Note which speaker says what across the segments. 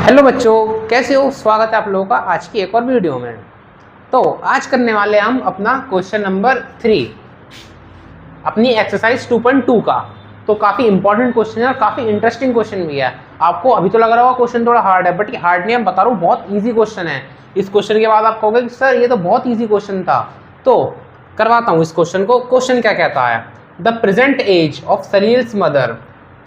Speaker 1: Hello बच्चों, कैसे हो? स्वागत है आप लोगों का आज की एक और वीडियो में। तो आज करने वाले हम अपना क्वेश्चन नंबर 3 अपनी एक्सरसाइज 2.2 का। तो काफ़ी इंपॉर्टेंट क्वेश्चन है और काफ़ी इंटरेस्टिंग क्वेश्चन भी है। आपको अभी तो लग रहा होगा क्वेश्चन थोड़ा हार्ड है, बट ये हार्ड नहीं, हम बता रहा हूँ बहुत ईजी क्वेश्चन है। इस क्वेश्चन के बाद आप कहोगे कि सर ये तो बहुत ईजी क्वेश्चन था। तो करवाता हूँ इस क्वेश्चन को। क्वेश्चन क्या कहता है? The present age of Salil's mother,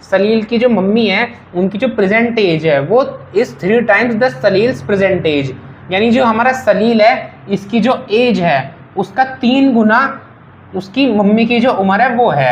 Speaker 1: Salil की जो मम्मी है उनकी जो प्रेजेंट एज है वो is 3 times the Salil's present age. यानी जो हमारा सलील है इसकी जो एज है उसका 3 गुना उसकी मम्मी की जो उम्र है वो है।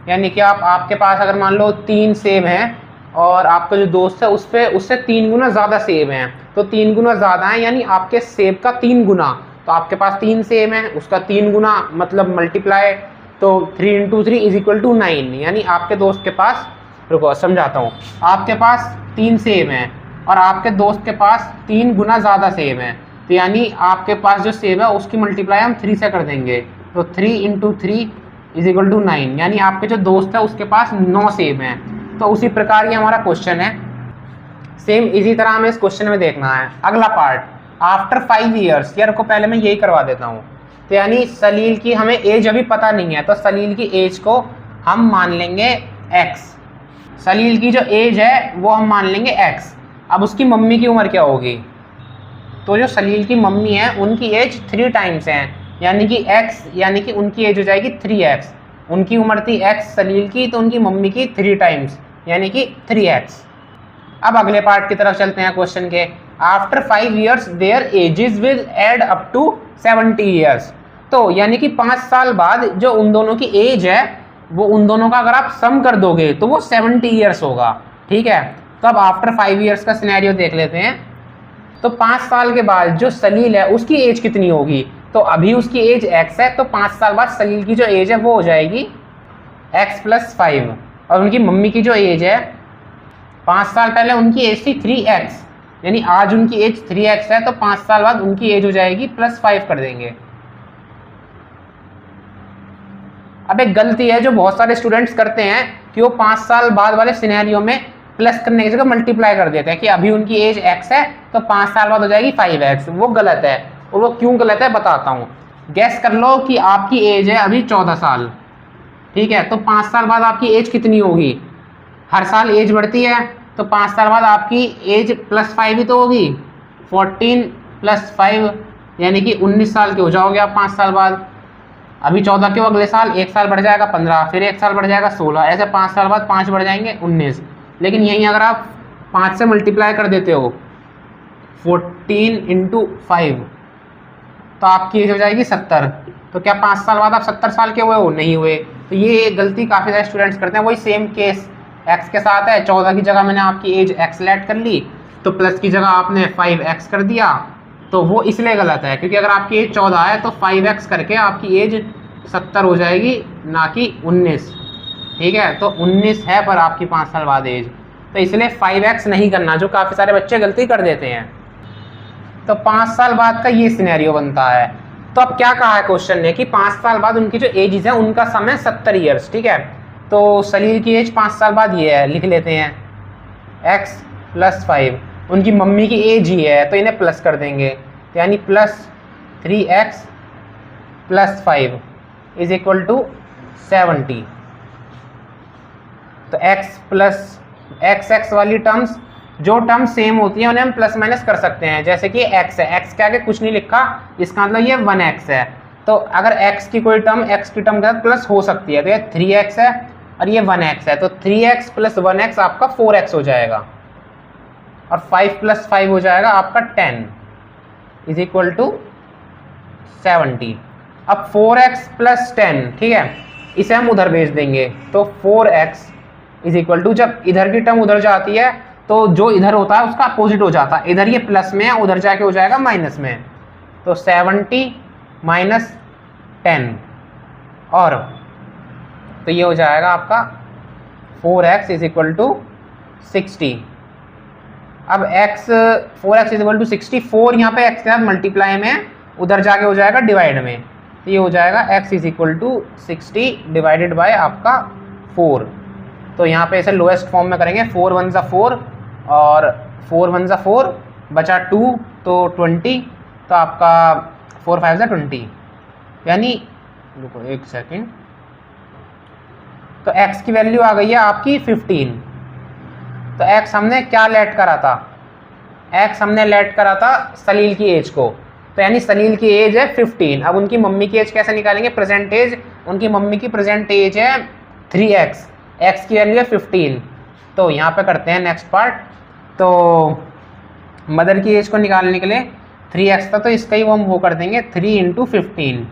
Speaker 1: यानी कि आपके पास अगर मान लो 3 सेब हैं और आपका जो दोस्त है उस पर उससे 3 गुना ज़्यादा सेब हैं, तो 3 गुना ज़्यादा है यानी आपके सेब का 3 गुना। तो आपके पास 3 सेब हैं, उसका 3 गुना मतलब मल्टीप्लाई, तो 3 × 3 = 9। यानी आपके दोस्त के पास, रुको समझाता हूँ, आपके पास 3 सेब हैं और आपके दोस्त के पास 3 गुना ज़्यादा सेब हैं, तो यानी आपके पास जो सेब है उसकी मल्टीप्लाई हम 3 से कर देंगे। तो 3 × 3 = 9, यानी आपके जो दोस्त है उसके पास 9 सेब हैं। तो उसी प्रकार ये हमारा क्वेश्चन है। सेम इसी तरह हमें इस क्वेश्चन में देखना है। अगला पार्ट, आफ्टर 5 ईयर्स, यार को पहले मैं यही करवा देता हूँ। तो यानी सलील की हमें एज अभी पता नहीं है, तो सलील की एज को हम मान लेंगे x। सलील की जो एज है वो हम मान लेंगे x। अब उसकी मम्मी की उम्र क्या होगी? तो जो सलील की मम्मी है उनकी एज 3 टाइम्स है, यानी कि x, यानी कि उनकी एज हो जाएगी 3x। उनकी उम्र थी x सलील की, तो उनकी मम्मी की 3 टाइम्स यानी कि 3x। अब अगले पार्ट की तरफ चलते हैं क्वेश्चन के। After 5 years their ages will add up to 70 years. तो यानी कि 5 साल बाद जो उन दोनों की एज है वो उन दोनों का अगर आप सम कर दोगे तो वो 70 ईयर्स होगा। ठीक है, तो अब आफ्टर 5 ईयर्स का सिनेरियो देख लेते हैं। तो 5 साल के बाद जो सलील है उसकी एज कितनी होगी? तो अभी उसकी एज x है, तो 5 साल बाद सलील की जो एज है वो हो जाएगी x + 5। और उनकी मम्मी की जो एज है, 5 साल पहले उनकी एज थी 3x, यानी आज उनकी एज 3x है, तो 5 साल बाद उनकी एज हो जाएगी +5 कर देंगे। अब एक गलती है जो बहुत सारे स्टूडेंट्स करते हैं कि वो 5 साल बाद वाले सिनेरियो में प्लस करने की जगह मल्टीप्लाई कर देते हैं कि अभी उनकी एज x है तो 5 साल बाद हो जाएगी 5x। वो गलत है, और वो क्यों गलत है बताता हूँ। गैस कर लो कि आपकी एज है अभी 14 साल, ठीक है, तो 5 साल बाद आपकी एज कितनी होगी? हर साल एज बढ़ती है, तो 5 साल बाद आपकी एज +5 ही तो होगी। 14 + 5 यानी कि 19 साल के हो जाओगे आप 5 साल बाद। अभी 14 के हो, अगले साल 1 साल बढ़ जाएगा 15, फिर 1 साल बढ़ जाएगा 16, ऐसे 5 साल बाद 5 बढ़ जाएंगे 19। लेकिन यहीं अगर आप 5 से मल्टीप्लाई कर देते हो 14 × 5 तो आपकी एज हो जाएगी 70। तो क्या 5 साल बाद आप 70 साल के हुए हो? नहीं हुए। तो ये गलती काफ़ी सारे स्टूडेंट्स करते हैं। वही सेम केस x के साथ है। 14 की जगह मैंने आपकी एज x ऐड कर ली, तो प्लस की जगह आपने 5x कर दिया, तो वो इसलिए गलत है क्योंकि अगर आपकी एज 14 है तो 5x करके आपकी एज 70 हो जाएगी, ना कि 19। ठीक है, तो 19 है पर आपकी 5 साल बाद एज, तो इसलिए 5x नहीं करना, जो काफ़ी सारे बच्चे गलती कर देते हैं। तो 5 साल बाद का ये सिनेरियो बनता है। तो अब क्या कहा है क्वेश्चन ने कि 5 साल बाद उनकी जो एज है उनका सम है 70 ईयर्स। ठीक है, तो सलील की एज 5 साल बाद ये है, लिख लेते हैं x + 5। उनकी मम्मी की एज ही है तो इन्हें प्लस कर देंगे, तो यानी +3x + 5 = 70। तो x वाली टर्म्स, जो टर्म सेम होती है उन्हें हम प्लस माइनस कर सकते हैं। जैसे कि x है, x के आगे कुछ नहीं लिखा, इसका मतलब ये 1x है। तो अगर x की कोई टर्म x की टर्म के साथ प्लस हो सकती है, तो ये 3x है और ये 1x है, तो 3x + 1x आपका 4x हो जाएगा, और 5 + 5 हो जाएगा आपका 10 = 70। अब 4x + 10, ठीक है, इसे हम उधर भेज देंगे, तो 4x = जब इधर की टर्म उधर जाती है तो जो इधर होता है उसका अपोजिट हो जाता है। इधर ये प्लस में है, उधर जाके हो जाएगा माइनस में, तो 70 - 10, और तो ये हो जाएगा आपका 4x = 60। अब 4x = 60, 4 यहाँ पे x के साथ मल्टीप्लाई में, उधर जाके हो जाएगा डिवाइड में, तो ये हो जाएगा x = 60 डिवाइडेड बाय आपका 4। तो यहाँ पे इसे लोएस्ट फॉर्म में करेंगे, 4 × 1 = 4 और 4 1 ज़ा 4 बचा 2 तो 20, तो आपका 4 5 ज़ा 20, यानी रुको एक सेकेंड, तो x की वैल्यू आ गई है आपकी 15। तो x हमने क्या लेट करा था, x हमने लेट करा था सलील की एज को, तो यानी सलील की एज है 15। अब उनकी मम्मी की एज कैसे निकालेंगे, प्रेजेंट एज, उनकी मम्मी की प्रेजेंट एज है 3x, x की वैल्यू है 15। तो यहाँ पे करते हैं नेक्स्ट पार्ट। तो मदर की एज को निकालने के लिए 3x था, तो इसका ही वो हम वो कर देंगे 3 × 15,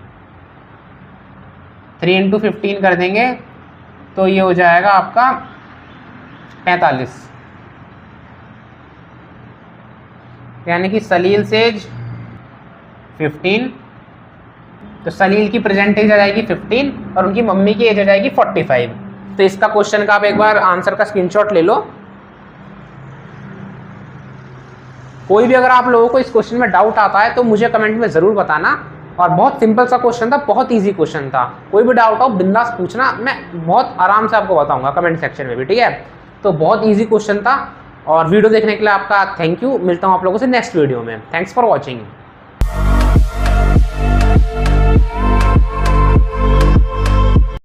Speaker 1: 3 × 15 कर देंगे, तो ये हो जाएगा आपका 45, यानी कि सलील से एज 15, तो सलील की प्रेजेंट एज आ जाएगी 15 और उनकी मम्मी की एज आ जाएगी 45। तो इसका क्वेश्चन का आप एक बार आंसर का स्क्रीनशॉट ले लो। कोई भी अगर आप लोगों को इस क्वेश्चन में डाउट आता है तो मुझे कमेंट में ज़रूर बताना। और बहुत सिंपल सा क्वेश्चन था, बहुत इजी क्वेश्चन था, कोई भी डाउट हो बिंदास पूछना, मैं बहुत आराम से आपको बताऊंगा कमेंट सेक्शन में भी, ठीक है। तो बहुत इजी क्वेश्चन था और वीडियो देखने के लिए आपका थैंक यू। मिलता हूँ आप लोगों से नेक्स्ट वीडियो में। Thanks for watching.